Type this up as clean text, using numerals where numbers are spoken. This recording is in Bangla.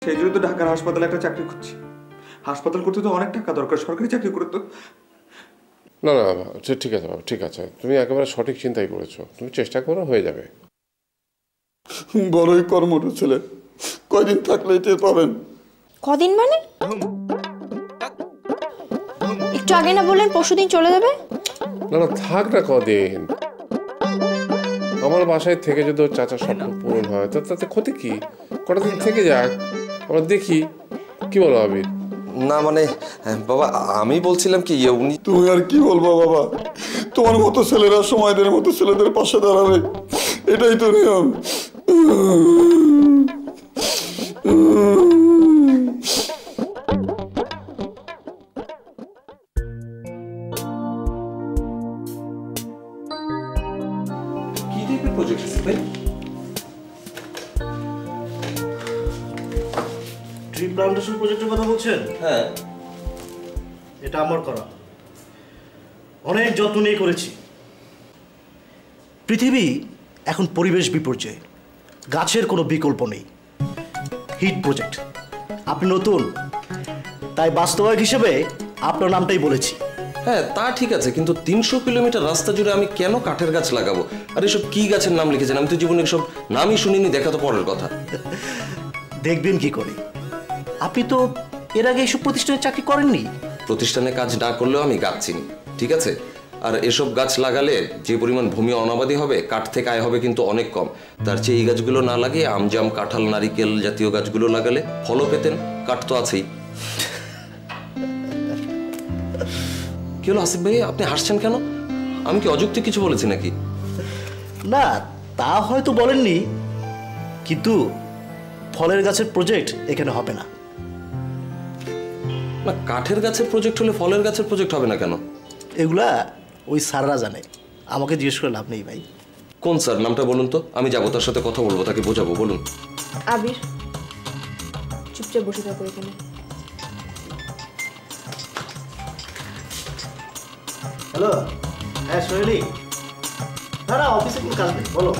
সেই জন্য তো ঢাকার হাসপাতালে একটা চাকরি করছি। হাসপাতাল করতে তো অনেক টাকা দরকার, সরকারি চাকরি করে তো। না না ঠিক আছে বাবা, ঠিক আছে, তুমি একেবারে সঠিক চিন্তাই করেছো, তুমি চেষ্টা করো, হয়ে যাবে। বড়ই কর্মঠ ছেলে, কয়দিন থাকলে টের পাবেন। কদিন মানে? একটু আগে না বললেন পরশুদিন চলে যাবে? না না থাক না কদিন, আমার বাসায় থেকে যদি ওর চাচার স্বপ্ন পূরণ হয় তো তাতে ক্ষতি কি? কটা দিন থেকে যাক, আমরা দেখি। কি বলো আবির? না মানে বাবা আমি বলছিলাম কি উনি। তুমি আর কি বলবো বাবা, তোমার মতো ছেলেরা সময়দের মতো ছেলেদের পাশে দাঁড়াবে, এটাই তো নিয়ম। কি টাইপের প্রজেক্ট ভাই? ট্রি প্লান্টেশন প্রজেক্টের কথা বলছেন? হ্যাঁ। এটা আমার করা, অনেক যত্ন নিয়ে করেছি। পৃথিবী এখন পরিবেশ বিপর্যয়, গাছের কোনো বিকল্প নেই। হিট প্রজেক্ট, আপনি নতুন, তাই বাস্তবায়ক হিসেবে আপনার নামটাই বলেছি। হ্যাঁ তা ঠিক আছে, কিন্তু 300 কিলোমিটার রাস্তা জুড়ে আমি কেন কাঠের গাছ লাগাবো? আর এসব কি গাছের নাম লিখেছেন? আমি তো জীবনে সব নামই শুনিনি, দেখা তো পরের কথা। দেখবেন কি করে, আপনি তো এর আগে এসব প্রতিষ্ঠানে চাকরি করেননি। প্রতিষ্ঠানে কাজ না করলেও আমি গাছ চিনি, ঠিক আছে? আর এসব গাছ লাগালে যে পরিমাণ ভূমি অনাবাদী হবে, কাঠ থেকে আয় হবে কিন্তু অনেক কম। তার চেয়ে এই গাছগুলো না লাগিয়ে আমজাম, কাঁঠাল, নারিকেল জাতীয় গাছগুলো লাগালে ফলও পেতেন, কাঠ তো আছেই। কি হলো আসিফ ভাই, আপনি হাসছেন কেন? আমি কি অযৌক্তিক কিছু বলেছি নাকি? না তা হয়তো বলেননি, কিন্তু ফলের গাছের প্রজেক্ট এখানে হবে না। না কাঠের গাছের প্রজেক্ট হলে ফলের গাছের প্রজেক্ট হবে না কেন? এগুলা ওই স্যাররা জানে, আমাকে জিজ্ঞেস করে লাভ নেই ভাই। কোন স্যার, নামটা বলুন তো, আমি যাবো তার সাথে কথা বলবো, তাকে বোঝাবো। বলুন। আবির, চুপচাপ বসে থাকো এখানে। হ্যালো, হ্যাঁ সোহেলি, না না অফিসে কোনো কাজ নেই, বলো।